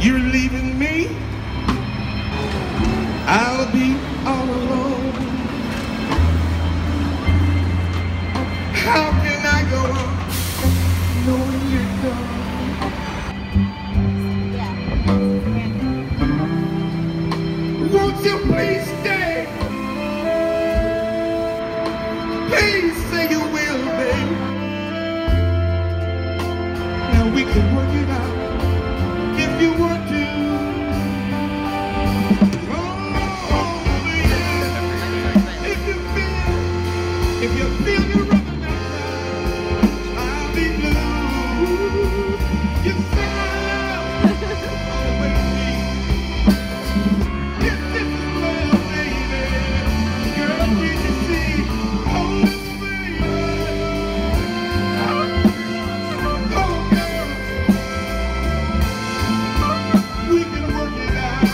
You're leaving me, I'll be all alone. How can I go on knowing you're gone? Won't you please stay? Please say you will, babe. Now we can work it out if you want to. If you feel you're running out, I'll be blue. You say always me. If this is love, baby, girl, can't you see? Oh, baby. Oh, girl, we can work it out.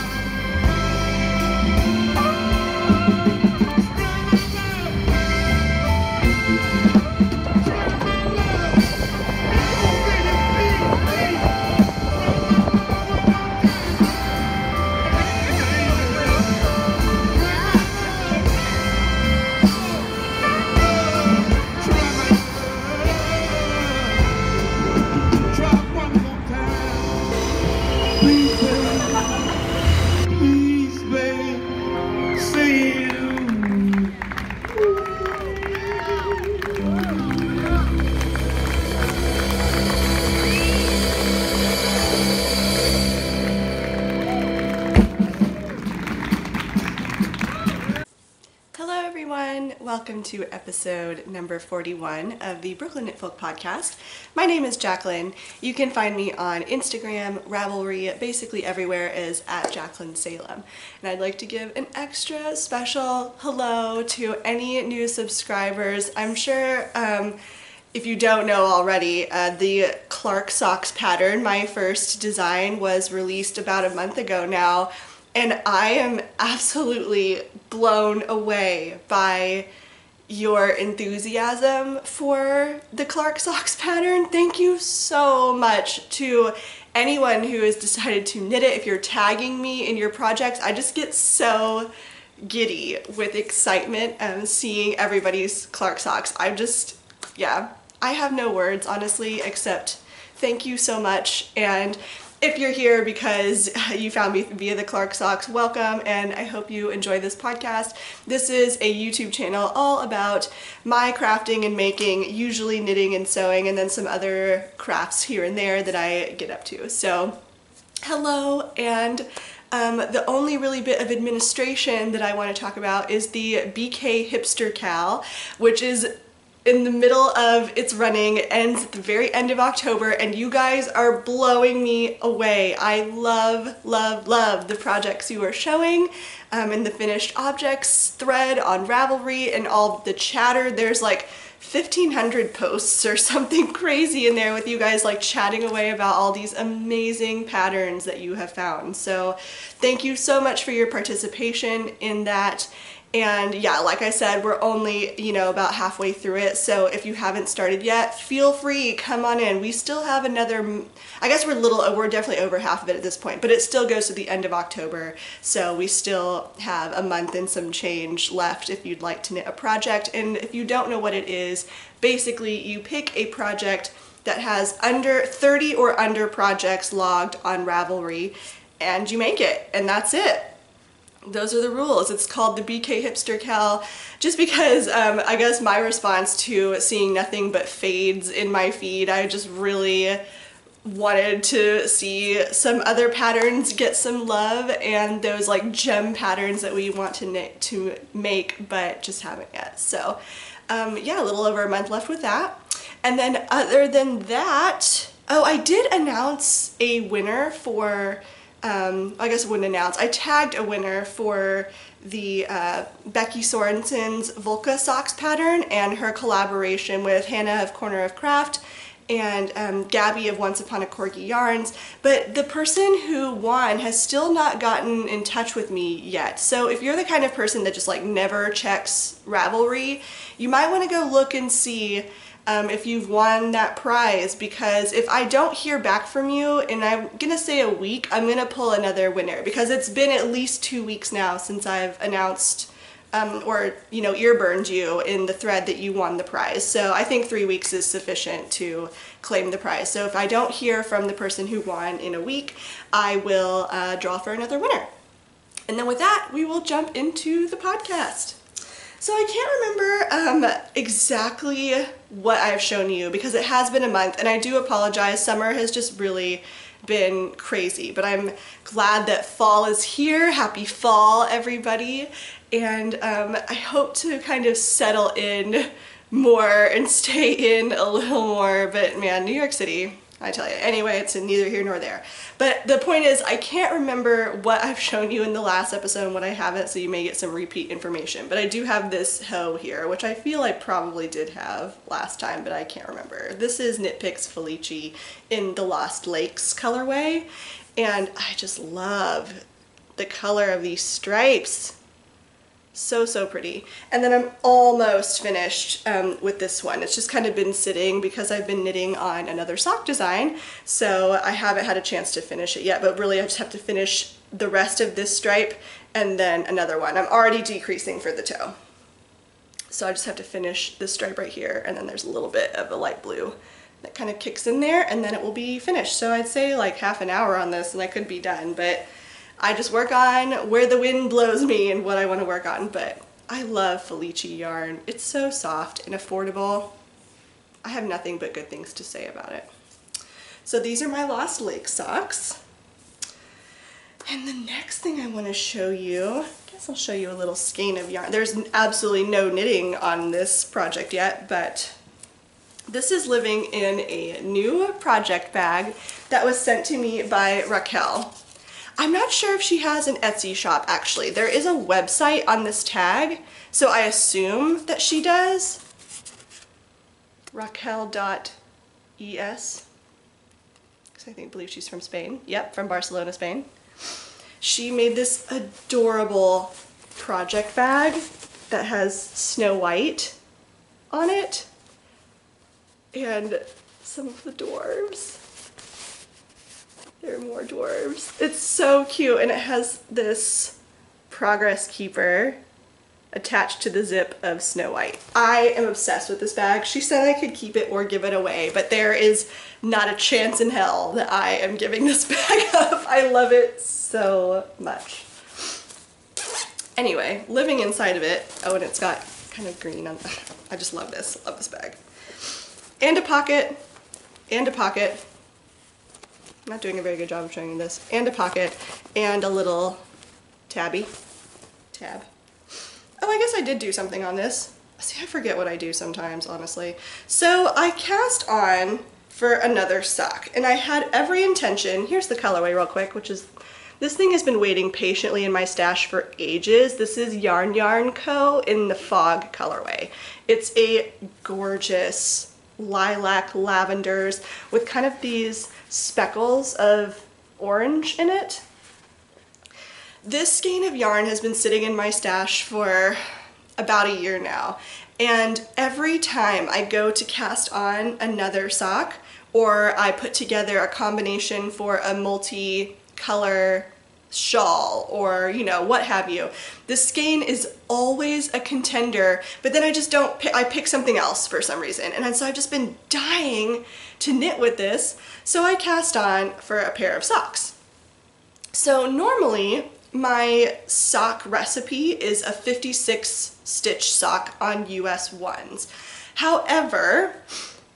Welcome to episode number 41 of the Brooklyn Knitfolk podcast. My name is Jaclyn. You can find me on Instagram, Ravelry, basically everywhere is at Jaclyn Salem. And I'd like to give an extra special hello to any new subscribers. I'm sure if you don't know already, the Clark socks pattern, my first design, was released about a month ago now. And I am absolutely blown away by your enthusiasm for the Clark socks pattern. Thank you so much to anyone who has decided to knit it. If you're tagging me in your projects, I just get so giddy with excitement seeing everybody's Clark socks. Yeah, I have no words, honestly, except thank you so much. And if you're here because you found me via the Clark socks, welcome, and I hope you enjoy this podcast. This is a YouTube channel all about my crafting and making, usually knitting and sewing, and then some other crafts here and there that I get up to. So, hello, and the only really bit of administration that I want to talk about is the BK Hipster Cal, which is in the middle of its running, ends at the very end of October, and you guys are blowing me away. I love, love, love the projects you are showing in the finished objects thread on Ravelry and all the chatter. There's like 1,500 posts or something crazy in there with you guys like chatting away about all these amazing patterns that you have found. So thank you so much for your participation in that. And yeah, like I said, we're only, about halfway through it. So if you haven't started yet, feel free, come on in. We still have another, I guess we're definitely over half of it at this point, but it still goes to the end of October. So we still have a month and some change left if you'd like to knit a project. And if you don't know what it is, basically you pick a project that has under 30 or under projects logged on Ravelry and you make it, and that's it. Those are the rules. It's called the BK Hipster Cal just because I guess my response to seeing nothing but fades in my feed, I just really wanted to see some other patterns get some love, and those like gem patterns that we want to make but just haven't yet. So yeah, a little over a month left with that. And then other than that, oh, I did announce a winner for I guess I wouldn't announce, I tagged a winner for the Becky Sorensen's Volca Socks pattern and her collaboration with Hannah of Corner of Craft and Gabby of Once Upon a Corgi Yarns, but the person who won has still not gotten in touch with me yet. So if you're the kind of person that just like never checks Ravelry, you might want to go look and see if you've won that prize, because if I don't hear back from you, and I'm gonna say a week, I'm gonna pull another winner, because it's been at least 2 weeks now since I've announced or ear burned you in the thread that you won the prize. So I think 3 weeks is sufficient to claim the prize. So if I don't hear from the person who won in a week, I will draw for another winner. And then with that, we will jump into the podcast. So I can't remember exactly what I've shown you because it has been a month, and I do apologize. Summer has just really been crazy, but I'm glad that fall is here. Happy fall, everybody. And I hope to kind of settle in more and stay in a little more, but man, New York City, I tell you. Anyway, it's neither here nor there. But the point is, I can't remember what I've shown you in the last episode and what I haven't, so you may get some repeat information. But I do have this hoe here, which I feel I probably did have last time, but I can't remember. This is Knitpicks Felici in the Lost Lakes colorway, and I just love the color of these stripes. So, so pretty. And then I'm almost finished with this one. It's just kind of been sitting because I've been knitting on another sock design, so I haven't had a chance to finish it yet, but really I just have to finish the rest of this stripe and then another one. I'm already decreasing for the toe. So I just have to finish this stripe right here, and then there's a little bit of a light blue that kind of kicks in there, and then it will be finished. So I'd say like half an hour on this and I could be done, but I just work on where the wind blows me and what I want to work on. But I love Felici yarn. It's so soft and affordable. I have nothing but good things to say about it. So these are my Lost Lake socks. And the next thing I want to show you, I guess I'll show you a little skein of yarn. There's absolutely no knitting on this project yet, but this is living in a new project bag that was sent to me by Raquel. I'm not sure if she has an Etsy shop, actually. There is a website on this tag, so I assume that she does. Raquel.es. Because I believe she's from Spain. Yep, from Barcelona, Spain. She made this adorable project bag that has Snow White on it. And some of the dwarves. There are more dwarves. It's so cute, and it has this progress keeper attached to the zip of Snow White. I am obsessed with this bag. She said I could keep it or give it away, but there is not a chance in hell that I am giving this bag up. I love it so much. Anyway, living inside of it, oh, and it's got kind of green on, I just love this bag. And a pocket, and a pocket. I'm not doing a very good job of showing you this. And a pocket, and a little tab. Oh, I guess I did do something on this. See, I forget what I do sometimes, honestly. So I cast on for another sock, and I had every intention, here's the colorway real quick, which is, this thing has been waiting patiently in my stash for ages. This is Yarn Co. in the Fog colorway. It's a gorgeous lilac lavenders with kind of these speckles of orange in it. This skein of yarn has been sitting in my stash for about a year now, and every time I go to cast on another sock or I put together a combination for a multi-color shawl or what have you, the skein is always a contender, but then I just don't pick, I pick something else for some reason, and so I've just been dying to knit with this, so I cast on for a pair of socks. So normally my sock recipe is a 56 stitch sock on US ones. However,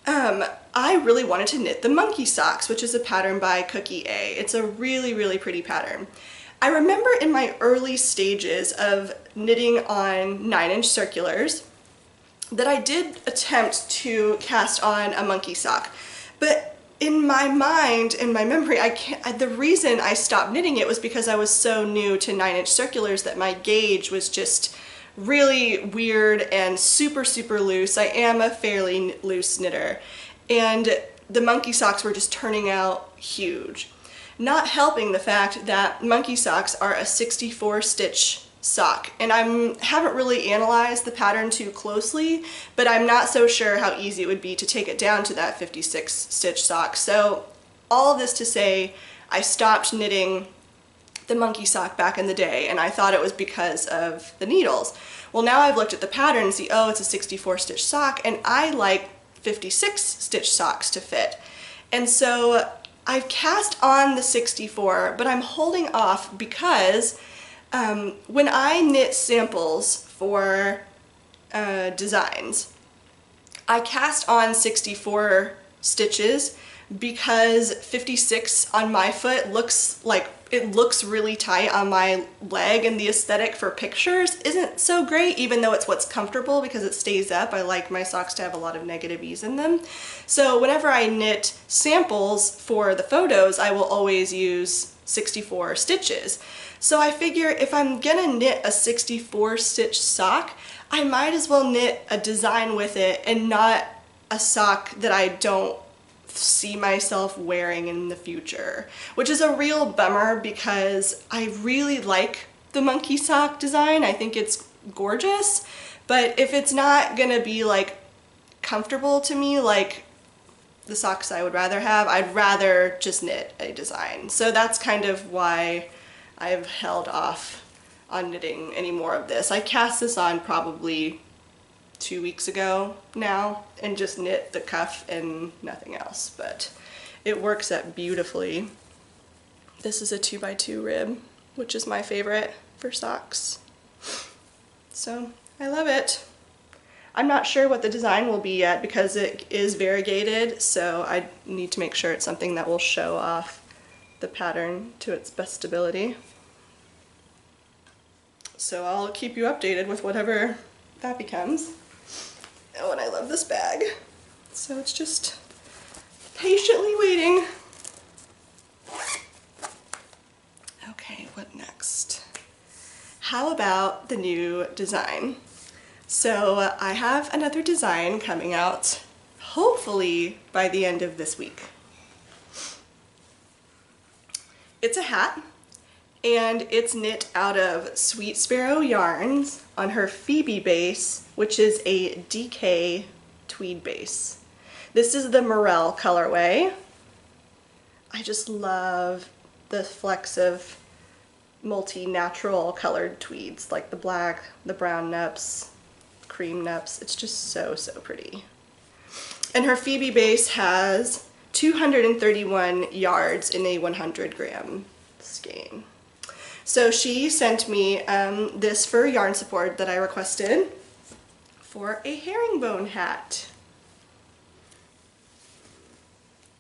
I really wanted to knit the monkey socks, which is a pattern by Cookie A. It's a really, really pretty pattern. I remember in my early stages of knitting on 9-inch circulars that I did attempt to cast on a monkey sock, but in my mind, in my memory, the reason I stopped knitting it was because I was so new to 9-inch circulars that my gauge was just really weird and super, super loose. I am a fairly loose knitter, and the monkey socks were just turning out huge. Not helping the fact that monkey socks are a 64 stitch sock, and I haven't really analyzed the pattern too closely, but I'm not so sure how easy it would be to take it down to that 56 stitch sock. So all of this to say, I stopped knitting the monkey sock back in the day, and I thought it was because of the needles. Well, now I've looked at the pattern and see, oh, it's a 64 stitch sock, and I like 56 stitch socks to fit. And so I've cast on the 64, but I'm holding off because when I knit samples for designs, I cast on 64 stitches because 56 on my foot looks like, it looks really tight on my leg, and the aesthetic for pictures isn't so great, even though it's what's comfortable because it stays up. I like my socks to have a lot of negative ease in them. So whenever I knit samples for the photos, I will always use 64 stitches. So I figure if I'm gonna knit a 64 stitch sock, I might as well knit a design with it and not a sock that I don't see myself wearing in the future, which is a real bummer because I really like the monkey sock design. I think it's gorgeous, but if it's not gonna be like comfortable to me like the socks I would rather have, I'd rather just knit a design. So that's kind of why I've held off on knitting any more of this. I cast this on probably 2 weeks ago now and just knit the cuff and nothing else, but it works out beautifully. This is a 2x2 rib, which is my favorite for socks. So I love it. I'm not sure what the design will be yet because it is variegated, so I need to make sure it's something that will show off the pattern to its best ability. So I'll keep you updated with whatever that becomes. Oh, and I love this bag. So it's just patiently waiting. Okay, what next? How about the new design? So I have another design coming out, hopefully by the end of this week. It's a hat, and it's knit out of Sweet Sparrow yarns on her Phoebe base, which is a DK tweed base. This is the Morel colorway. I just love the flecks of multi-natural colored tweeds, like the black, the brown nups, cream nups. It's just so, so pretty. And her Phoebe base has 231 yards in a 100-gram skein. So she sent me this for yarn support that I requested for a herringbone hat.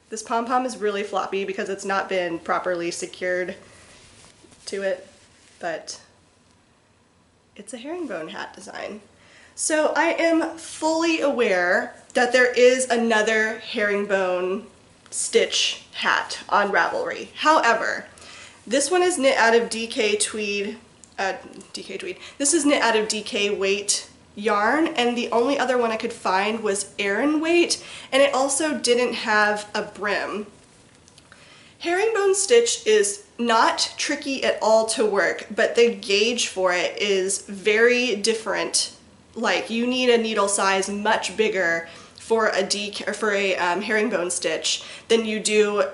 This pom-pom is really floppy because it's not been properly secured to it, but it's a herringbone hat design. So I am fully aware that there is another herringbone stitch hat on Ravelry. However, this one is knit out of DK tweed. This is knit out of DK weight yarn, and the only other one I could find was Aran weight, and it also didn't have a brim. Herringbone stitch is not tricky at all to work, but the gauge for it is very different. Like, you need a needle size much bigger for a herringbone stitch than you do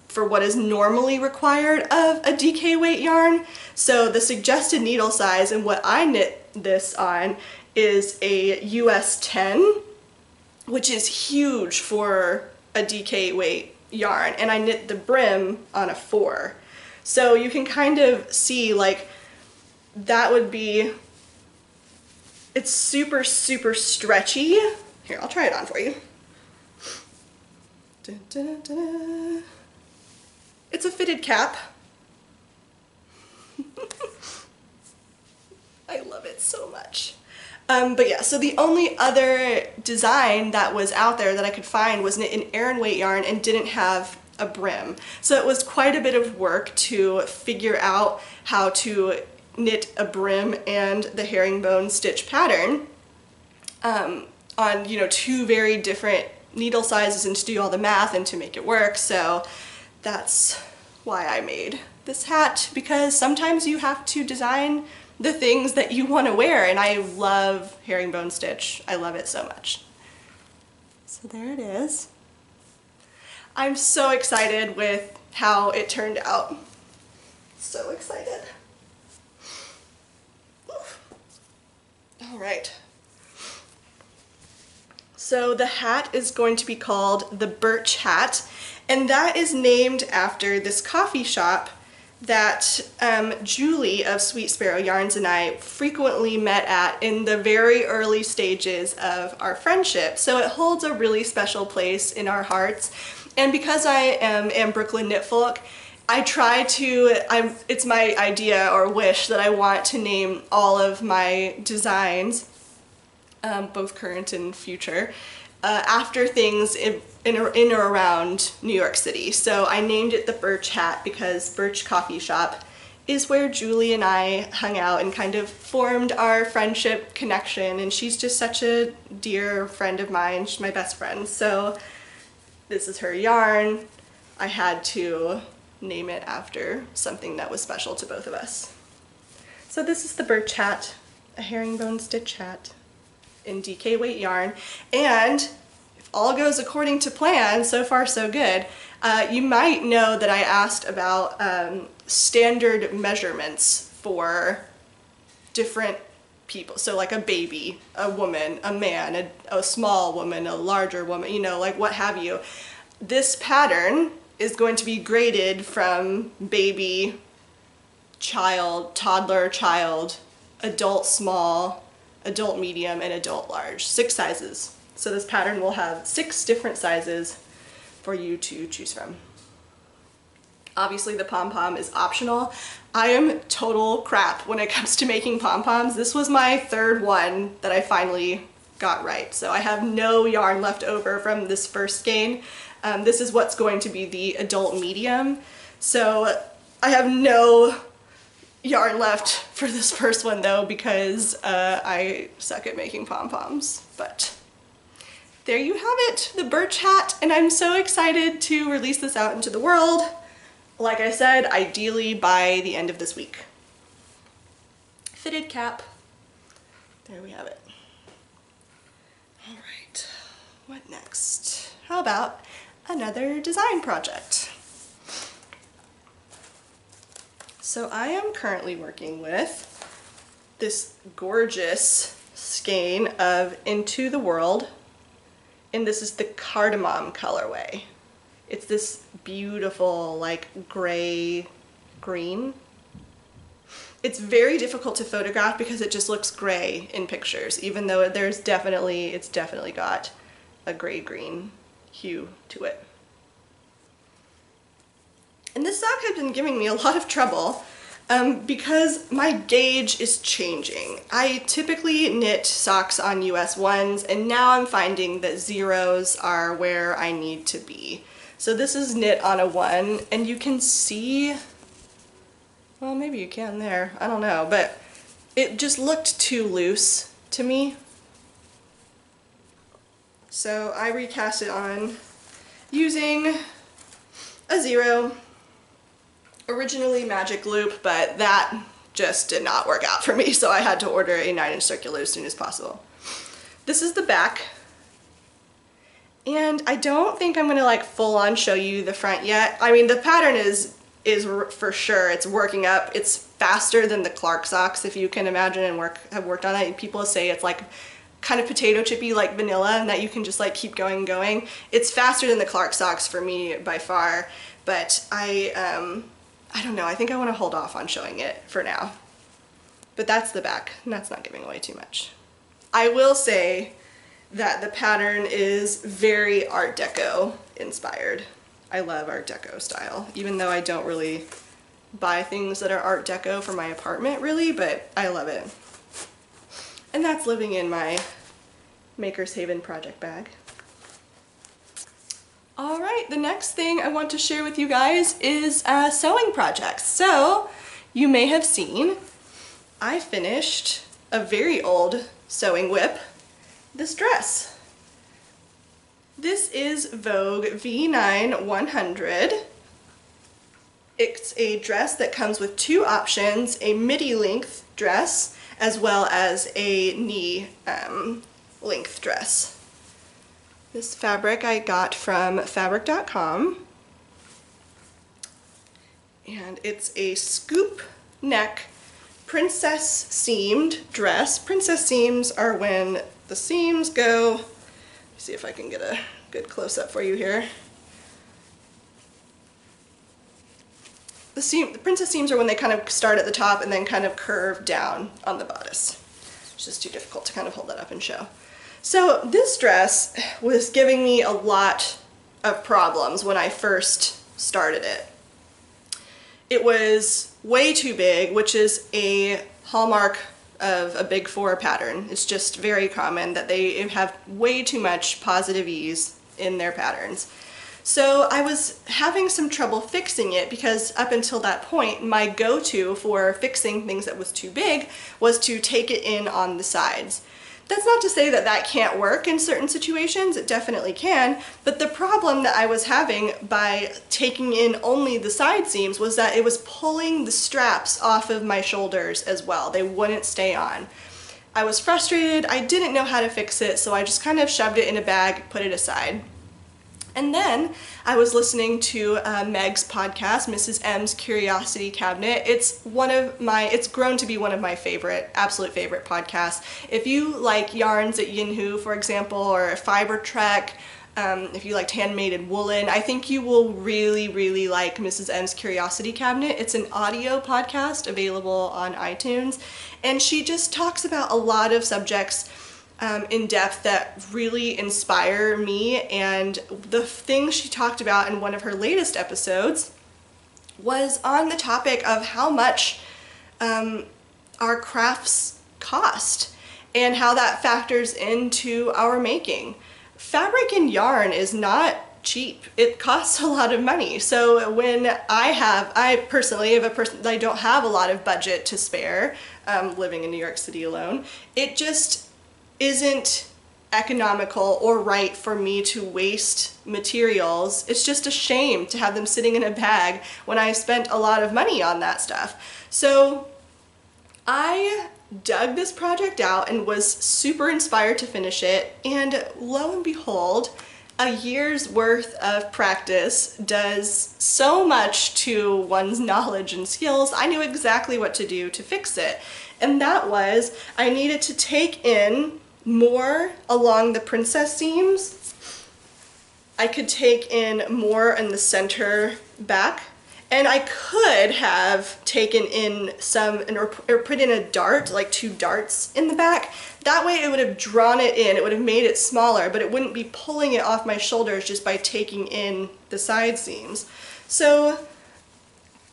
for what is normally required of a DK weight yarn. So the suggested needle size and what I knit this on is a US 10, which is huge for a DK weight yarn, and I knit the brim on a 4. So you can kind of see, like, that would be, it's super, super stretchy. Here, I'll try it on for you. Dun, dun, dun, dun. It's a fitted cap. I love it so much. But yeah, so the only other design that was out there that I could find was knit in Aran weight yarn and didn't have a brim. So it was quite a bit of work to figure out how to knit a brim and the herringbone stitch pattern on, you know, two very different needle sizes, and to do all the math and to make it work. So that's why I made this hat, because sometimes you have to design the things that you want to wear, and I love herringbone stitch. I love it so much. So there it is. I'm so excited with how it turned out. So excited. All right. So the hat is going to be called the Birch Hat, and that is named after this coffee shop that Julie of Sweet Sparrow Yarns and I frequently met at in the very early stages of our friendship. So it holds a really special place in our hearts. And because I am Brooklyn Knitfolk, I try to, it's my idea or wish that I want to name all of my designs, both current and future, after things in or around New York City. So I named it the Birch Hat because Birch Coffee Shop is where Julie and I hung out and kind of formed our friendship connection, and she's just such a dear friend of mine. She's my best friend. So this is her yarn. I had to name it after something that was special to both of us. So this is the Birch Hat, a herringbone stitch hat in DK weight yarn, and if all goes according to plan, so far so good, you might know that I asked about standard measurements for different people. So like a baby, a woman, a man, a small woman, a larger woman, you know, like what have you. This pattern is going to be graded from baby, child, toddler, child, adult small, adult medium, and adult large. 6 sizes. So this pattern will have 6 different sizes for you to choose from. Obviously the pom-pom is optional. I am total crap when it comes to making pom-poms. This was my 3rd one that I finally got right. So I have no yarn left over from this first skein. This is what's going to be the adult medium. So I have no yarn left for this first one though, because I suck at making pom-poms. But there you have it, the Birch Hat, and I'm so excited to release this out into the world. Like I said, ideally by the end of this week. Fitted cap. There we have it. All right, what next? How about another design project? So I am currently working with this gorgeous skein of Into the World, and this is the cardamom colorway. It's this beautiful like gray green. It's very difficult to photograph because it just looks gray in pictures, even though it's definitely got a gray green hue to it. And this sock has been giving me a lot of trouble because my gauge is changing. I typically knit socks on US 1s, and now I'm finding that 0s are where I need to be. So this is knit on a 1, and you can see, well, maybe you can there, I don't know, but it just looked too loose to me. So I recast it on using a 0. Originally magic loop, but that just did not work out for me, so I had to order a 9-inch circular as soon as possible. This is the back, and I don't think I'm gonna like full on show you the front yet. I mean, the pattern is for sure, it's working up. It's faster than the Clark socks, if you can imagine, and have worked on that. People say it's like kind of potato chippy like vanilla, and that you can just like keep going and going. It's faster than the Clark socks for me by far, but I don't know, I think I want to hold off on showing it for now. But that's the back, and that's not giving away too much. I will say that the pattern is very Art Deco inspired. I love Art Deco style, even though I don't really buy things that are Art Deco for my apartment really, but I love it. And that's living in my Maker's Haven project bag. All right, the next thing I want to share with you guys is sewing projects. So you may have seen I finished a very old sewing whip, this dress. This is Vogue V9 100. It's a dress that comes with two options, a midi length dress as well as a knee length dress. This fabric I got from fabric.com, and it's a scoop neck princess seamed dress. Princess seams are when the seams go, let me see if I can get a good close-up for you here. The princess seams are when they kind of start at the top and then kind of curve down on the bodice. It's just too difficult to kind of hold that up and show. So this dress was giving me a lot of problems when I first started it. It was way too big, which is a hallmark of a Big Four pattern. It's just very common that they have way too much positive ease in their patterns. So I was having some trouble fixing it because up until that point, my go-to for fixing things that was too big was to take it in on the sides. That's not to say that that can't work in certain situations, it definitely can, but the problem that I was having by taking in only the side seams was that it was pulling the straps off of my shoulders as well. They wouldn't stay on. I was frustrated, I didn't know how to fix it, so I just kind of shoved it in a bag, put it aside. And then I was listening to Meg's podcast, Mrs. M's Curiosity Cabinet. It's grown to be one of my absolute favorite podcasts. If you like yarns at Yinhu, for example, or Fiber Trek, if you liked handmade woolen, I think you will really, really like Mrs. M's Curiosity Cabinet. It's an audio podcast available on iTunes, and she just talks about a lot of subjects in depth that really inspire me, and the thing she talked about in one of her latest episodes was on the topic of how much our crafts cost and how that factors into our making. Fabric and yarn is not cheap. It costs a lot of money. So when I personally I don't have a lot of budget to spare, living in New York City alone, it just isn't economical or right for me to waste materials. It's just a shame to have them sitting in a bag when I spent a lot of money on that stuff. So I dug this project out and was super inspired to finish it, and lo and behold, a year's worth of practice does so much to one's knowledge and skills. I knew exactly what to do to fix it, and that was I needed to take in more along the princess seams. I could take in more in the center back, and I could have taken in some or put in a dart, like 2 darts in the back. That way it would have drawn it in, it would have made it smaller, but it wouldn't be pulling it off my shoulders just by taking in the side seams. So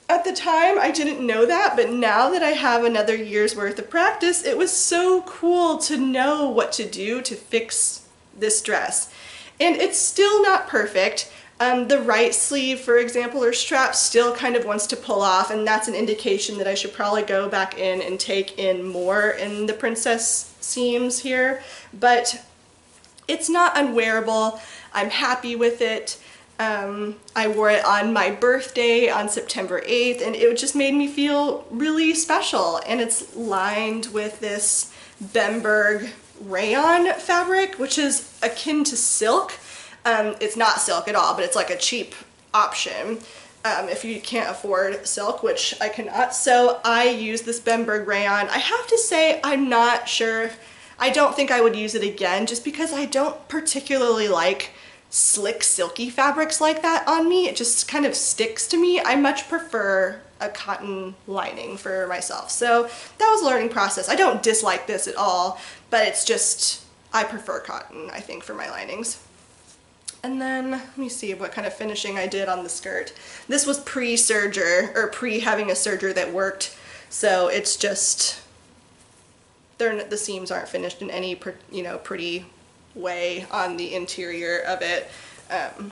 at the time, I didn't know that, but now that I have another year's worth of practice, it was so cool to know what to do to fix this dress. And it's still not perfect. The right sleeve, for example, or strap still kind of wants to pull off, and that's an indication that I should probably go back in and take in more in the princess seams here. But it's not unwearable. I'm happy with it. I wore it on my birthday on September 8th, and it just made me feel really special. And it's lined with this Bemberg rayon fabric, which is akin to silk. It's not silk at all, but it's like a cheap option if you can't afford silk, which I cannot. So I use this Bemberg rayon. I have to say, I'm not sure. I don't think I would use it again, just because I don't particularly like slick, silky fabrics like that on me. It just kind of sticks to me. I much prefer a cotton lining for myself. So that was a learning process. I don't dislike this at all, but it's just, I prefer cotton, I think, for my linings. And then, let me see what kind of finishing I did on the skirt. This was pre-serger, or pre-having a serger that worked, so it's just the seams aren't finished in any, you know, pretty way on the interior of it. Let me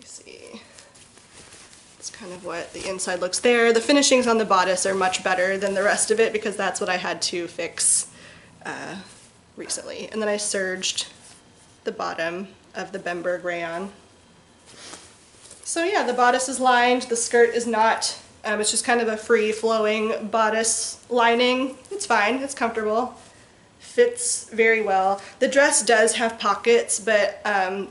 see. It's kind of what the inside looks there. The finishings on the bodice are much better than the rest of it because that's what I had to fix recently. And then I serged the bottom of the Bemberg rayon. So yeah, the bodice is lined, the skirt is not. It's just kind of a free-flowing bodice lining. It's fine, it's comfortable, fits very well. The dress does have pockets, but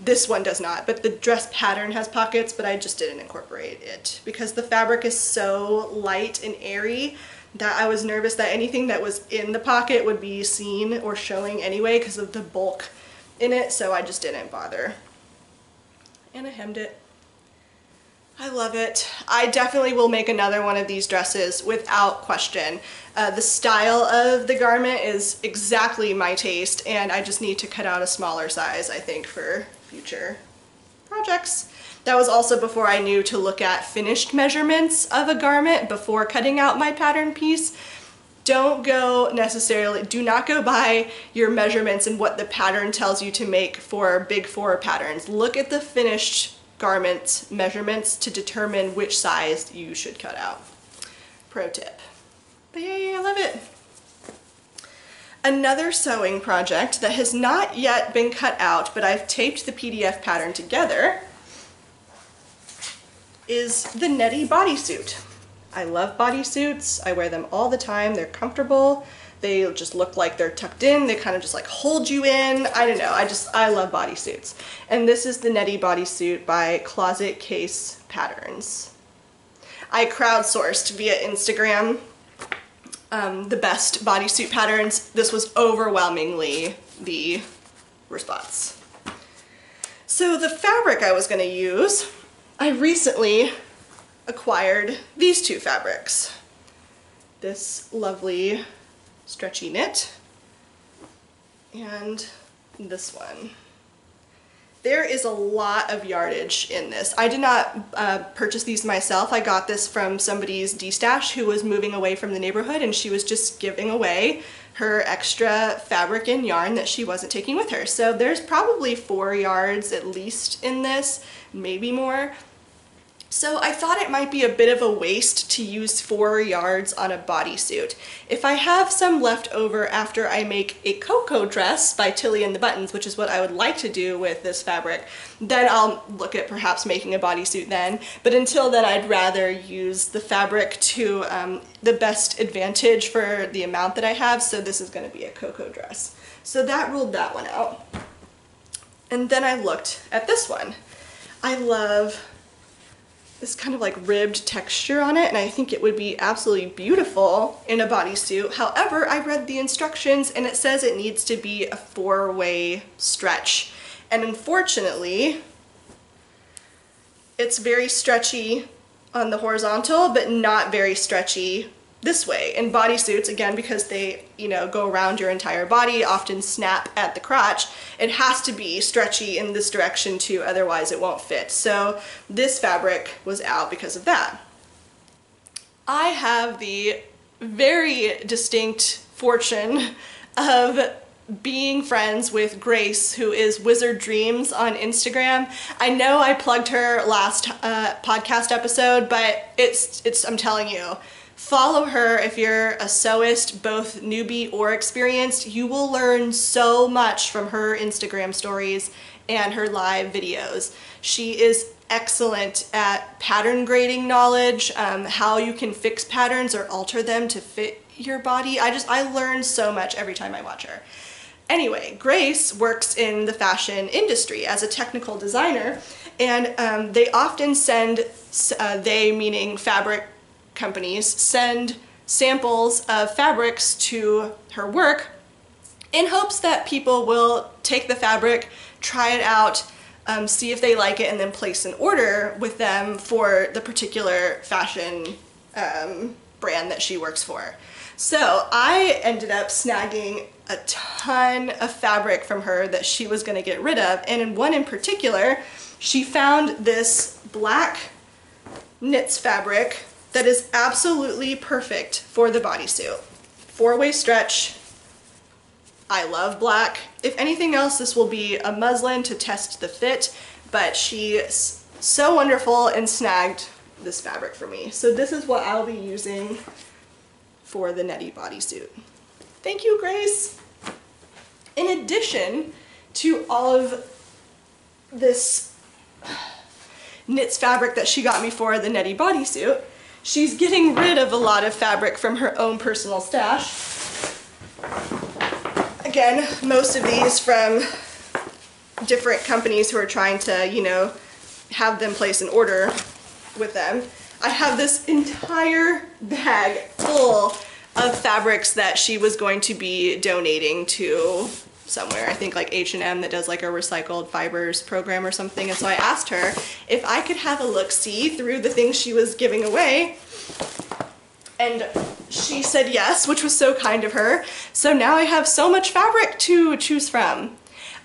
this one does not. But the dress pattern has pockets, but I just didn't incorporate it because the fabric is so light and airy that I was nervous that anything that was in the pocket would be seen or showing anyway because of the bulk in it, so I just didn't bother. And I hemmed it. I love it. I definitely will make another one of these dresses without question. The style of the garment is exactly my taste, and I just need to cut out a smaller size, I think, for future projects. That was also before I knew to look at finished measurements of a garment before cutting out my pattern piece. Do not go by your measurements and what the pattern tells you to make for big 4 patterns. Look at the finished garment measurements to determine which size you should cut out. Pro tip. But yay, I love it. Another sewing project that has not yet been cut out, but I've taped the PDF pattern together, is the Netty bodysuit. I love bodysuits. I wear them all the time. They're comfortable. They just look like they're tucked in. They kind of just like hold you in. I don't know. I love bodysuits. And this is the Netty bodysuit by Closet Case Patterns. I crowdsourced via Instagram the best bodysuit patterns. This was overwhelmingly the response. So the fabric I was going to use, I recently acquired these 2 fabrics. This lovely stretchy knit and this one. There is a lot of yardage in this. I did not purchase these myself. I got this from somebody's D-stash who was moving away from the neighborhood, and she was just giving away her extra fabric and yarn that she wasn't taking with her. So there's probably 4 yards at least in this, maybe more. So I thought it might be a bit of a waste to use 4 yards on a bodysuit. If I have some left over after I make a cocoa dress by Tilly and the Buttons, which is what I would like to do with this fabric, then I'll look at perhaps making a bodysuit then. But until then, I'd rather use the fabric to the best advantage for the amount that I have, so this is going to be a cocoa dress. So that ruled that one out. And then I looked at this one. I love this kind of like ribbed texture on it, and I think it would be absolutely beautiful in a bodysuit. However, I read the instructions and it says it needs to be a 4-way stretch. And unfortunately, it's very stretchy on the horizontal, but not very stretchy this way. In bodysuits, again, because they, you know, go around your entire body, often snap at the crotch, it has to be stretchy in this direction too, otherwise it won't fit. So this fabric was out because of that. I have the very distinct fortune of being friends with Grace, who is Wizard Dreams on Instagram. I know I plugged her last podcast episode, but I'm telling you, follow her if you're a sewist, both newbie or experienced. You will learn so much from her Instagram stories and her live videos. She is excellent at pattern grading knowledge, how you can fix patterns or alter them to fit your body. I learn so much every time I watch her. Anyway, Grace works in the fashion industry as a technical designer, and they often send, they meaning fabric companies, send samples of fabrics to her work in hopes that people will take the fabric, try it out, see if they like it, and then place an order with them for the particular fashion brand that she works for. So I ended up snagging a ton of fabric from her that she was going to get rid of, and in one in particular, she found this black knits fabric that is absolutely perfect for the bodysuit. 4-way stretch. I love black. If anything else, this will be a muslin to test the fit, but she's so wonderful and snagged this fabric for me. So this is what I'll be using for the Netty bodysuit. Thank you, Grace. In addition to all of this knits fabric that she got me for the Netty bodysuit, she's getting rid of a lot of fabric from her own personal stash. Again, most of these from different companies who are trying to, you know, have them place an order with them. I have this entire bag full of fabrics that she was going to be donating to somewhere. I think like H&M that does like a recycled fibers program or something. And so I asked her if I could have a look-see through the things she was giving away. And she said yes, which was so kind of her. So now I have so much fabric to choose from.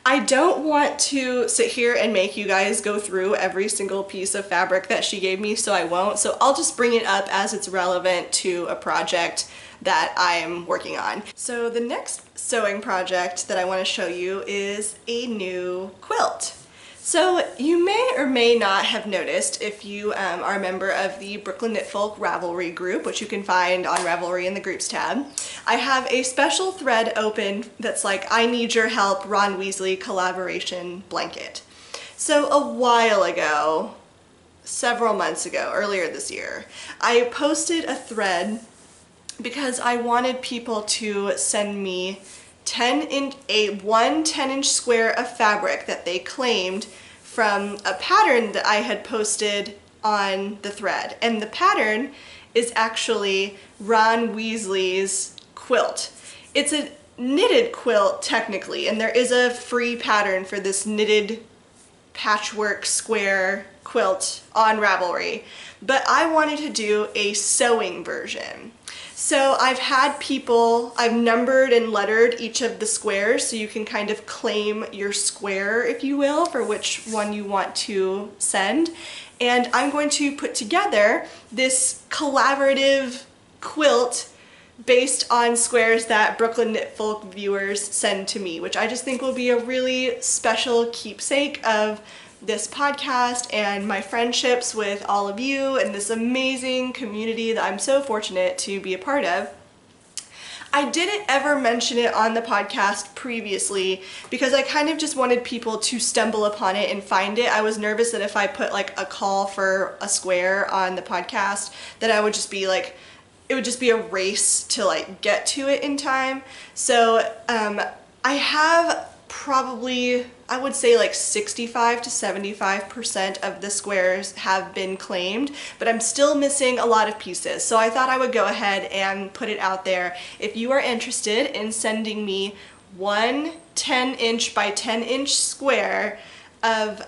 I don't want to sit here and make you guys go through every single piece of fabric that she gave me, so I won't. So I'll just bring it up as it's relevant to a project that I'm working on. So the next sewing project that I want to show you is a new quilt. So you may or may not have noticed, if you are a member of the Brooklyn Knitfolk Ravelry group, which you can find on Ravelry in the groups tab, I have a special thread open that's like, I need your help, Ron Weasley collaboration blanket. So a while ago, several months ago, earlier this year, I posted a thread because I wanted people to send me one 10-inch square of fabric that they claimed from a pattern that I had posted on the thread. And the pattern is actually Ron Weasley's quilt. It's a knitted quilt technically, and there is a free pattern for this knitted patchwork square quilt on Ravelry. But I wanted to do a sewing version. So I've had people, I've numbered and lettered each of the squares so you can kind of claim your square, if you will, for which one you want to send. And I'm going to put together this collaborative quilt based on squares that Brooklyn Knitfolk viewers send to me, which I just think will be a really special keepsake of this podcast and my friendships with all of you and this amazing community that I'm so fortunate to be a part of. I didn't ever mention it on the podcast previously because I kind of just wanted people to stumble upon it and find it. I was nervous that if I put like a call for a square on the podcast, that I would just be like, it would just be a race to like get to it in time. So I have probably, I would say like 65 to 75% of the squares have been claimed, but I'm still missing a lot of pieces. So I thought I would go ahead and put it out there. If you are interested in sending me one 10-inch by 10-inch square of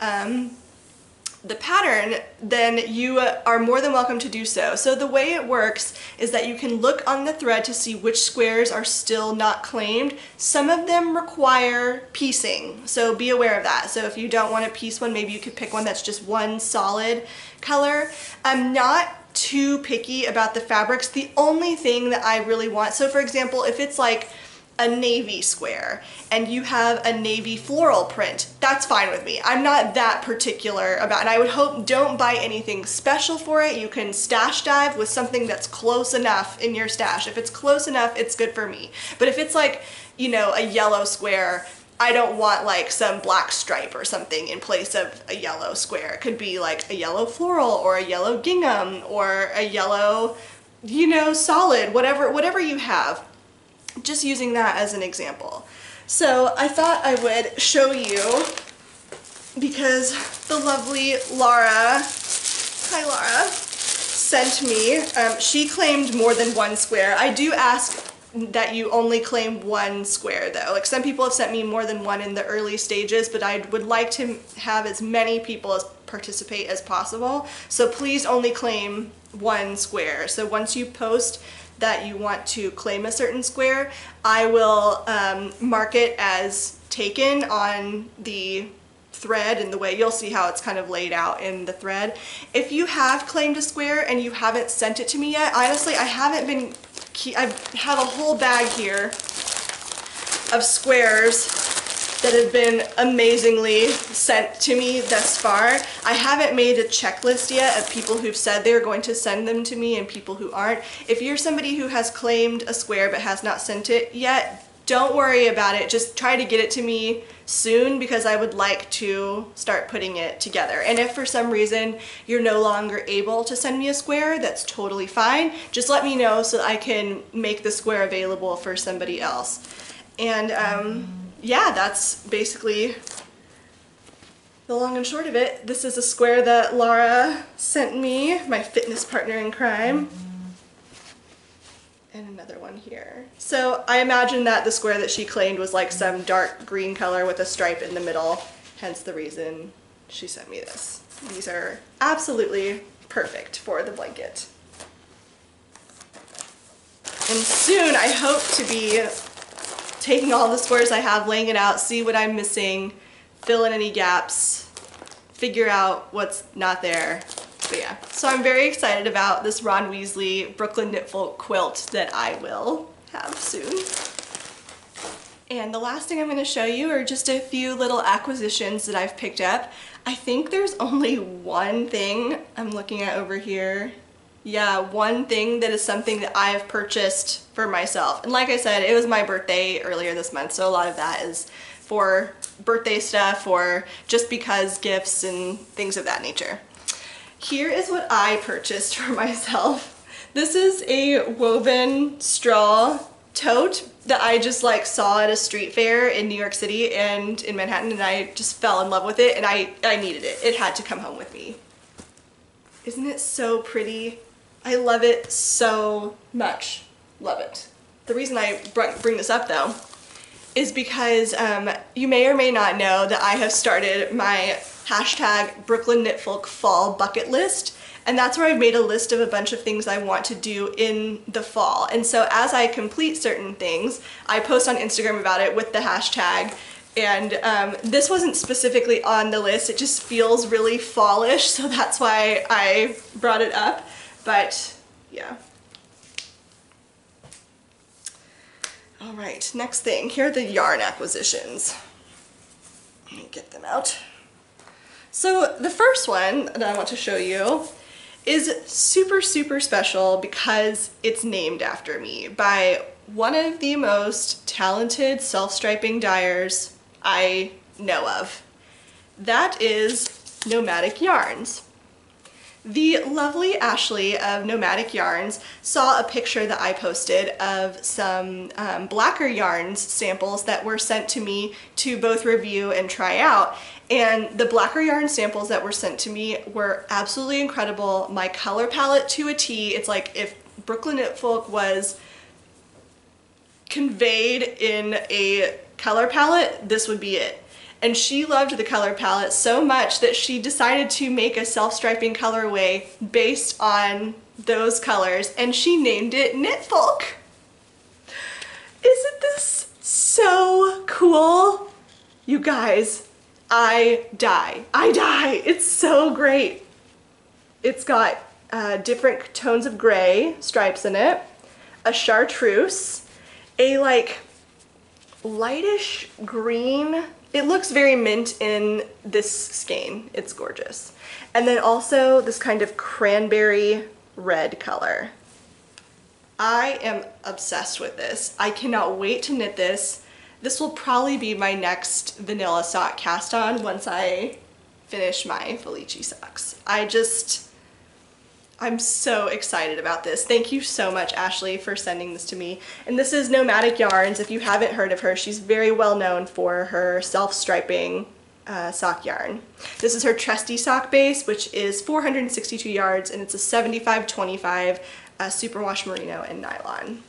the pattern, then you are more than welcome to do so. So the way it works is that you can look on the thread to see which squares are still not claimed. Some of them require piecing, so be aware of that. So if you don't want to piece one, maybe you could pick one that's just one solid color. I'm not too picky about the fabrics. The only thing that I really want, so for example, if it's like a navy square and you have a navy floral print, that's fine with me. I'm not that particular about, and I would hope don't buy anything special for it. You can stash dive with something that's close enough in your stash. If it's close enough, it's good for me. But if it's like, you know, a yellow square, I don't want like some black stripe or something in place of a yellow square. It could be like a yellow floral or a yellow gingham or a yellow, you know, solid, whatever you have. Just using that as an example. So I thought I would show you because the lovely Laura, hi Laura, sent me, she claimed more than one square. I do ask that you only claim one square though. Like some people have sent me more than one in the early stages, but I would like to have as many people as participate as possible. So please only claim one square. So once you post that you want to claim a certain square, I will mark it as taken on the thread, and the way you'll see how it's kind of laid out in the thread. If you have claimed a square and you haven't sent it to me yet, honestly, I haven't been I have a whole bag here of squares that have been amazingly sent to me thus far. I haven't made a checklist yet of people who've said they're going to send them to me and people who aren't. If you're somebody who has claimed a square but has not sent it yet, don't worry about it. Just try to get it to me soon because I would like to start putting it together. And if for some reason you're no longer able to send me a square, that's totally fine. Just let me know so I can make the square available for somebody else. And yeah, that's basically the long and short of it. This is a square that Laura sent me, my fitness partner in crime. And another one here. So I imagine that the square that she claimed was like some dark green color with a stripe in the middle, hence the reason she sent me this. These are absolutely perfect for the blanket. And soon I hope to be taking all the squares I have, laying it out, see what I'm missing, fill in any gaps, figure out what's not there. But yeah, so I'm very excited about this Ron Weasley Brooklyn Knitfolk quilt that I will have soon. And the last thing I'm going to show you are just a few little acquisitions that I've picked up. I think there's only one thing I'm looking at over here. Yeah, one thing that is something that I have purchased for myself. And like I said, it was my birthday earlier this month, so a lot of that is for birthday stuff or just because gifts and things of that nature. Here is what I purchased for myself. This is a woven straw tote that I just like saw at a street fair in New York City and in Manhattan, and I just fell in love with it, and I needed it. It had to come home with me. Isn't it so pretty? I love it so much. Love it. The reason I bring this up though is because you may or may not know that I have started my hashtag Brooklyn Knitfolk fall bucket list, and that's where I've made a list of a bunch of things I want to do in the fall. And so as I complete certain things, I post on Instagram about it with the hashtag. And this wasn't specifically on the list, it just feels really fallish, so that's why I brought it up. But yeah. All right, next thing, here are the yarn acquisitions. Let me get them out. So the first one that I want to show you is super, super special because it's named after me by one of the most talented self-striping dyers I know of. That is Nomadic Yarns. The lovely Ashley of Nomadic Yarns saw a picture that I posted of some blacker yarns samples that were sent to me to both review and try out. And the blacker yarn samples that were sent to me were absolutely incredible. My color palette to a T. It's like if Brooklyn Knitfolk was conveyed in a color palette, this would be it. And she loved the color palette so much that she decided to make a self-striping colorway based on those colors, and she named it Knitfolk. Isn't this so cool? You guys, I die. It's so great. It's got different tones of gray stripes in it, a chartreuse, a like lightish green. It looks very mint in this skein. It's gorgeous. And then also this kind of cranberry red color. I am obsessed with this. I cannot wait to knit this. This will probably be my next vanilla sock cast on once I finish my Felici socks. I'm so excited about this. Thank you so much, Ashley, for sending this to me. And this is Nomadic Yarns. If you haven't heard of her, she's very well known for her self-striping sock yarn. This is her trusty sock base, which is 462 yards, and it's a 75-25 superwash merino and nylon.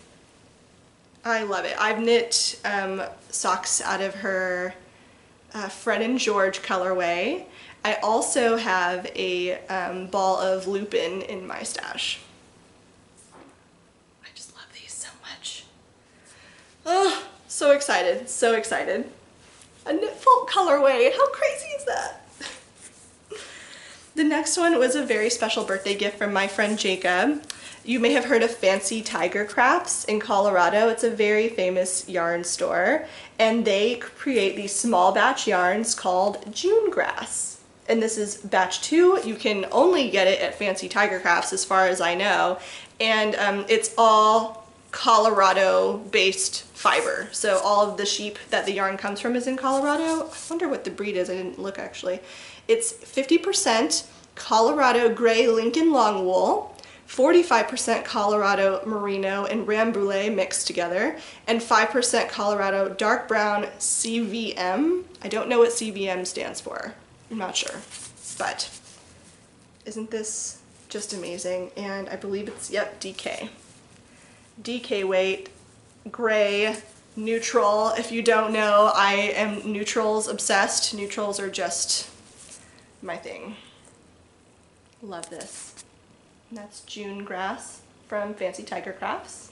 I love it. I've knit socks out of her Fred and George colorway. I also have a ball of lupin in my stash. I just love these so much. Oh, so excited, so excited. A Knitfolk colorway, how crazy is that? The next one was a very special birthday gift from my friend Jacob. You may have heard of Fancy Tiger Crafts in Colorado. It's a very famous yarn store, and they create these small batch yarns called June grass. And this is batch 2. You can only get it at Fancy Tiger Crafts as far as I know, and it's all Colorado-based fiber. So all of the sheep that the yarn comes from is in Colorado. I wonder what the breed is. I didn't look actually. It's 50% Colorado gray Lincoln long wool, 45% Colorado merino and rambouillet mixed together, and 5% Colorado dark brown CVM. I don't know what CVM stands for. I'm not sure, but isn't this just amazing? And I believe it's, yep, DK. DK weight, gray, neutral. If you don't know, I am neutrals obsessed. Neutrals are just my thing. Love this. And that's June grass from Fancy Tiger Crafts.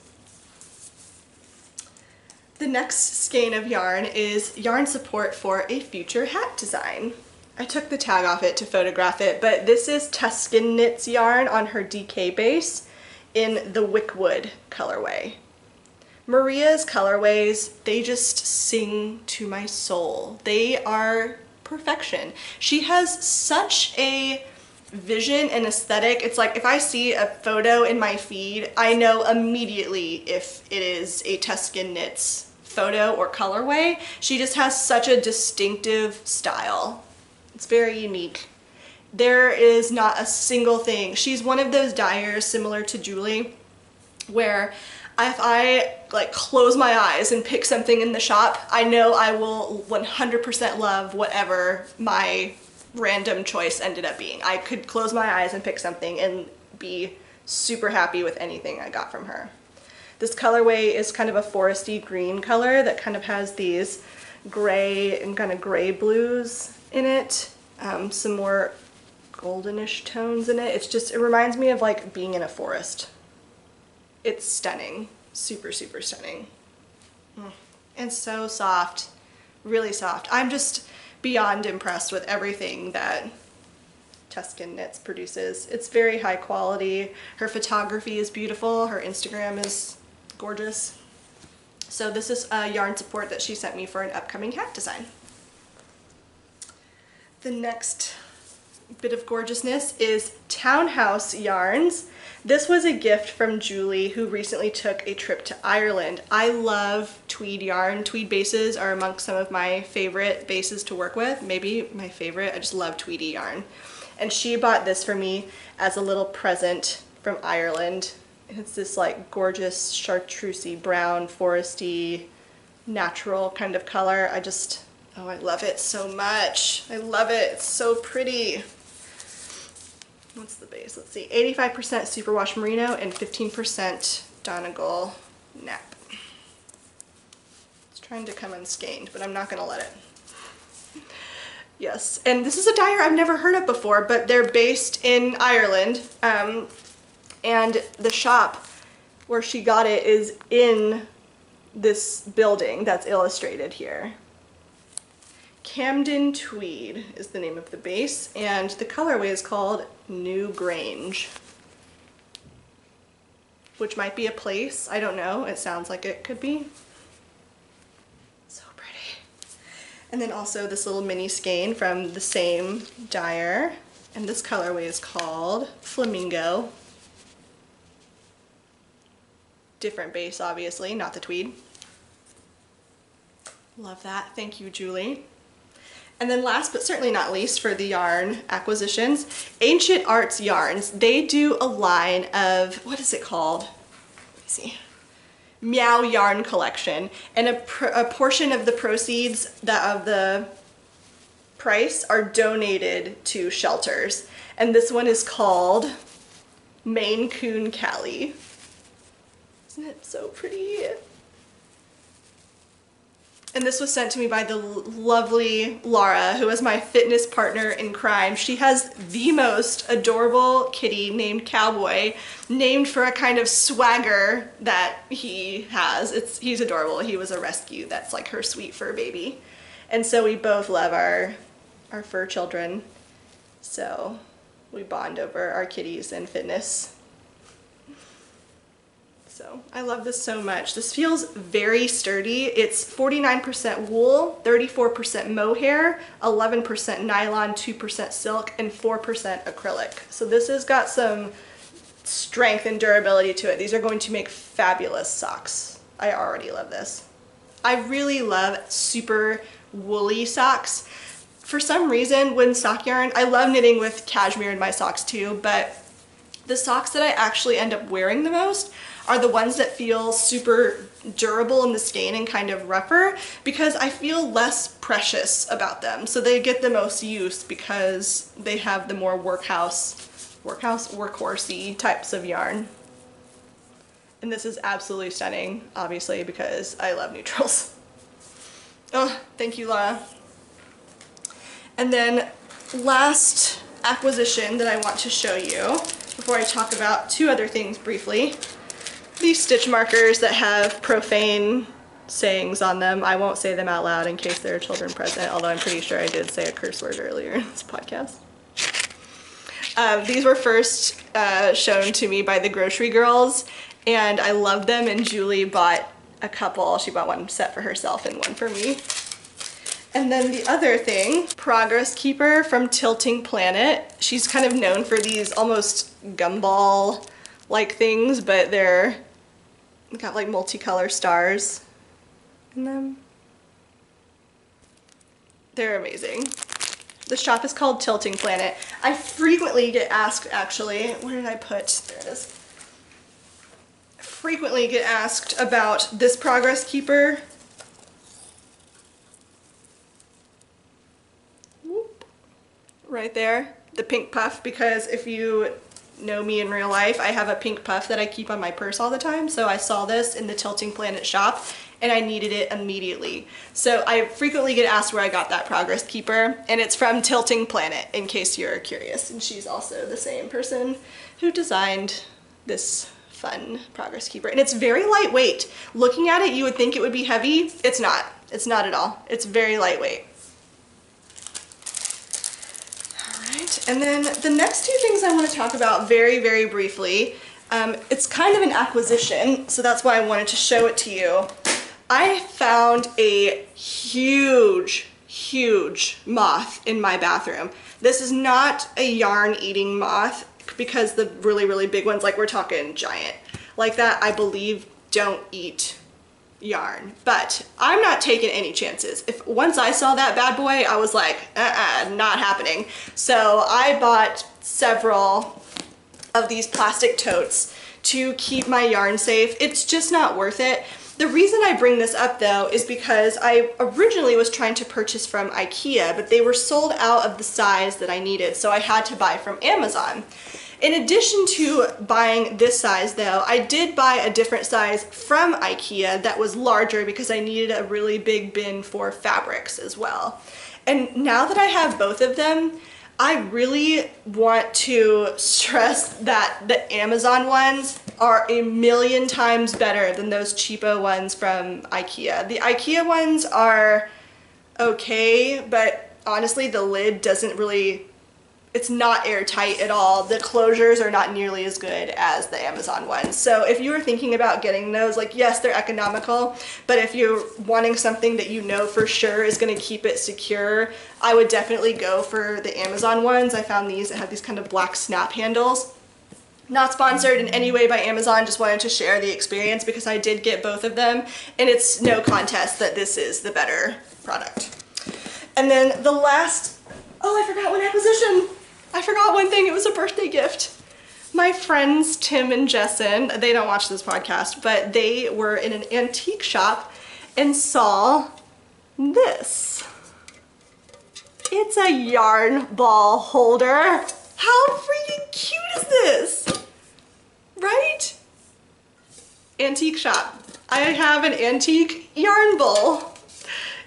The next skein of yarn is yarn support for a future hat design. I took the tag off it to photograph it, but this is Tuscan Knits yarn on her DK base in the Wickwood colorway. Maria's colorways, they just sing to my soul. They are perfection. She has such a vision and aesthetic. It's like if I see a photo in my feed, I know immediately if it is a Tuscan Knits photo or colorway. She just has such a distinctive style. It's very unique. There is not a single thing. She's one of those dyers similar to Julie where if I like close my eyes and pick something in the shop, I know I will 100% love whatever my random choice ended up being. I could close my eyes and pick something and be super happy with anything I got from her. This colorway is kind of a foresty green color that kind of has these gray and kind of gray blues in it, some more goldenish tones in it. It's just, it reminds me of like being in a forest. It's stunning, super, super stunning. And so soft, really soft. I'm just beyond impressed with everything that Tuscan Knits produces. It's very high quality. Her photography is beautiful. Her Instagram is gorgeous. So this is a yarn support that she sent me for an upcoming hat design. The next bit of gorgeousness is Townhouse Yarns. This was a gift from Julie, who recently took a trip to Ireland. I love tweed yarn. Tweed bases are amongst some of my favorite bases to work with. Maybe my favorite. I just love tweedy yarn. And she bought this for me as a little present from Ireland. It's this like gorgeous chartreusey brown, foresty, natural kind of color. Oh, I love it so much. I love it. It's so pretty. What's the base? Let's see. 85% superwash merino and 15% Donegal nap. It's trying to come unskeined, but I'm not going to let it. Yes, and this is a dyer I've never heard of before, but they're based in Ireland, and the shop where she got it is in this building that's illustrated here. Camden Tweed is the name of the base, and the colorway is called New Grange, which might be a place. I don't know. It sounds like it could be. So pretty. And then also this little mini skein from the same dyer, and this colorway is called Flamingo. Different base, obviously, not the tweed. Love that. Thank you, Julie. And then last but certainly not least for the yarn acquisitions, Ancient Arts Yarns. They do a line of, what is it called? Let me see. Meow Yarn Collection. And a portion of the proceeds of the price are donated to shelters. And this one is called Maine Coon Callie. Isn't it so pretty? And this was sent to me by the lovely Laura, who is my fitness partner in crime. She has the most adorable kitty named Cowboy, named for a kind of swagger that he has. He's adorable. He was a rescue. That's like her sweet fur baby. And so we both love our fur children. So we bond over our kitties and fitness. So I love this so much. This feels very sturdy. It's 49% wool, 34% mohair, 11% nylon, 2% silk, and 4% acrylic. So this has got some strength and durability to it. These are going to make fabulous socks. I already love this. I really love super woolly socks. For some reason, when sock yarn, I love knitting with cashmere in my socks too, but the socks that I actually end up wearing the most are the ones that feel super durable in the skein and kind of rougher, because I feel less precious about them. So they get the most use because they have the more workhorsey types of yarn. And this is absolutely stunning, obviously, because I love neutrals. Oh, thank you, Laura. And then last acquisition that I want to show you before I talk about two other things briefly. These stitch markers that have profane sayings on them. I won't say them out loud in case there are children present, although I'm pretty sure I did say a curse word earlier in this podcast. These were first shown to me by the grocery girls, and I loved them, and Julie bought a couple. She bought one set for herself and one for me. And then the other thing, Progress Keeper from Tilting Planet. She's kind of known for these almost gumball-like things, but they're got like multicolor stars in them. They're amazing. The shop is called Tilting Planet. I frequently get asked, actually, where did I put, there it is. Frequently get asked about this Progress Keeper. Whoop. Right there, the pink puff, because if you know me in real life, I have a pink puff that I keep on my purse all the time, so I saw this in the Tilting Planet shop and I needed it immediately. So I frequently get asked where I got that Progress Keeper, and it's from Tilting Planet, in case you're curious. And she's also the same person who designed this fun Progress Keeper. And it's very lightweight. Looking at it, you would think it would be heavy. It's not. It's not at all. It's very lightweight. All right, and then the next two things I want to talk about very, very briefly. It's kind of an acquisition, so that's why I wanted to show it to you. I found a huge moth in my bathroom. This is not a yarn eating moth, because the really, really big ones, like we're talking giant, like that, I believe don't eat yarn. But I'm not taking any chances. Once I saw that bad boy, I was like, not happening. So I bought several of these plastic totes to keep my yarn safe. It's just not worth it. The reason I bring this up though is because I originally was trying to purchase from IKEA, but they were sold out of the size that I needed, so I had to buy from Amazon. In addition to buying this size though, I did buy a different size from IKEA that was larger because I needed a really big bin for fabrics as well. And now that I have both of them, I really want to stress that the Amazon ones are a million times better than those cheapo ones from IKEA. The IKEA ones are okay, but honestly the lid doesn't really, it's not airtight at all. The closures are not nearly as good as the Amazon ones. So if you were thinking about getting those, like yes, they're economical, but if you're wanting something that you know for sure is gonna keep it secure, I would definitely go for the Amazon ones. I found these that have these kind of black snap handles. Not sponsored in any way by Amazon, just wanted to share the experience because I did get both of them, and it's no contest that this is the better product. And then the last, oh, I forgot one acquisition. I forgot one thing, it was a birthday gift. My friends Tim and Jessin, they don't watch this podcast, but they were in an antique shop and saw this. It's a yarn ball holder. How freaking cute is this? Right? Antique shop. I have an antique yarn bowl.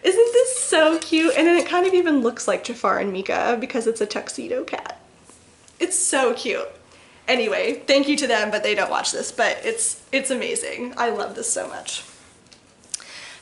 Isn't this so cute? And then it kind of even looks like Jafar and Mika because it's a tuxedo cat. It's so cute. Anyway, thank you to them, but they don't watch this, but it's amazing. I love this so much.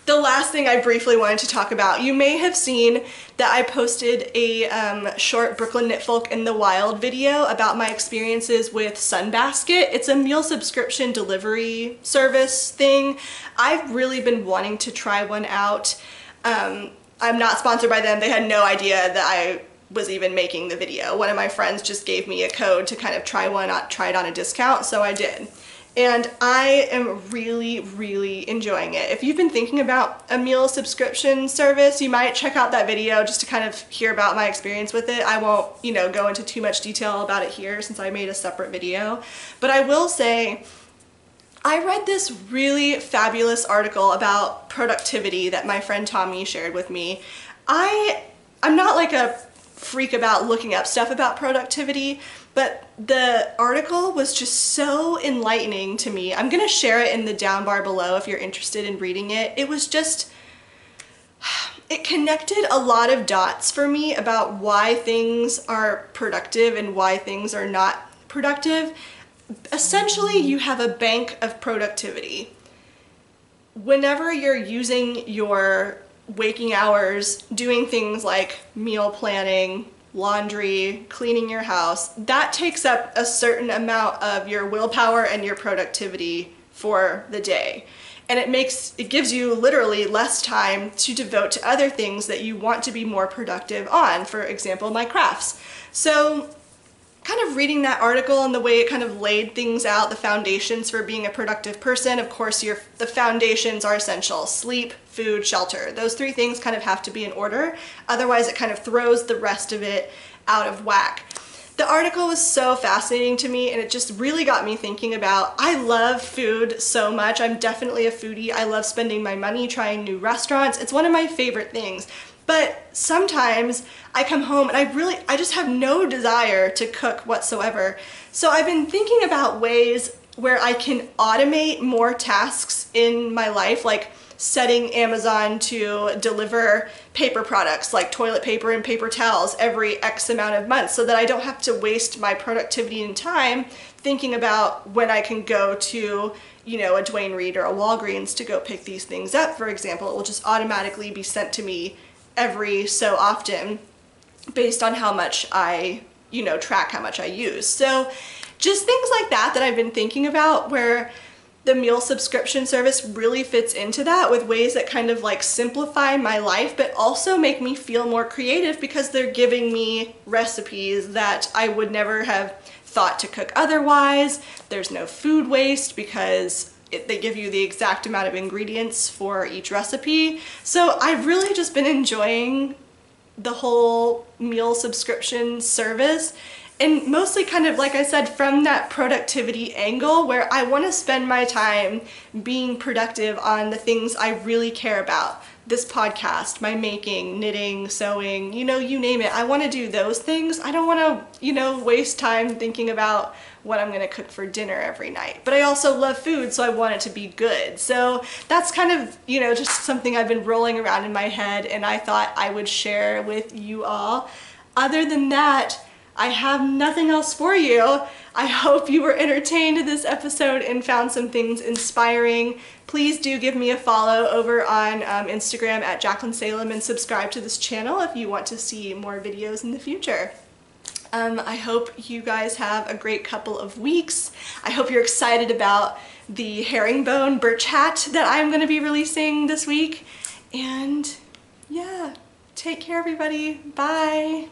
the last thing I briefly wanted to talk about, you may have seen that I posted a short Brooklyn Knitfolk in the Wild video about my experiences with Sunbasket. It's a meal subscription delivery service thing. I've really been wanting to try one out. I'm not sponsored by them. They had no idea that I was even making the video. One of my friends just gave me a code to kind of try it on a discount, so I did. And I am really, really enjoying it. If you've been thinking about a meal subscription service, you might check out that video just to kind of hear about my experience with it. I won't, go into too much detail about it here since I made a separate video. But I will say, I read this really fabulous article about productivity that my friend Tommy shared with me. I'm not like a freak about looking up stuff about productivity, but the article was just so enlightening to me. I'm gonna share it in the down bar below if you're interested in reading it. It was just, it connected a lot of dots for me about why things are productive and why things are not productive. Essentially, you have a bank of productivity. Whenever you're using your waking hours doing things like meal planning, laundry, cleaning your house, that takes up a certain amount of your willpower and your productivity for the day. And it gives you literally less time to devote to other things that you want to be more productive on, for example, my crafts. So kind of reading that article and the way it kind of laid things out, the foundations for being a productive person. Of course, the foundations are essential: sleep, food, shelter. Those three things kind of have to be in order. Otherwise, it kind of throws the rest of it out of whack. The article was so fascinating to me, and it just really got me thinking about, I love food so much. I'm definitely a foodie. I love spending my money trying new restaurants. It's one of my favorite things. But sometimes I come home and I just have no desire to cook whatsoever. So I've been thinking about ways where I can automate more tasks in my life, like setting Amazon to deliver paper products like toilet paper and paper towels every X amount of months, so that I don't have to waste my productivity and time thinking about when I can go to, a Dwayne Reed or a Walgreens to go pick these things up, for example. It will just automatically be sent to me every so often based on how much I, track how much I use. So just things like that I've been thinking about, where the meal subscription service really fits into that, with ways that kind of like simplify my life, but also make me feel more creative because they're giving me recipes that I would never have thought to cook otherwise. There's no food waste because they give you the exact amount of ingredients for each recipe. So I've really just been enjoying the whole meal subscription service, and mostly kind of, like I said, from that productivity angle, where I want to spend my time being productive on the things I really care about. This podcast, my making, knitting, sewing, you name it. I want to do those things. I don't want to, waste time thinking about what I'm going to cook for dinner every night. But I also love food, so I want it to be good. So that's kind of, just something I've been rolling around in my head, and I thought I would share with you all. Other than that, I have nothing else for you. I hope you were entertained in this episode and found some things inspiring. Please do give me a follow over on Instagram at Jaclyn Salem, and subscribe to this channel if you want to see more videos in the future. I hope you guys have a great couple of weeks. I hope you're excited about the herringbone birch hat that I'm going to be releasing this week. And yeah, take care everybody. Bye.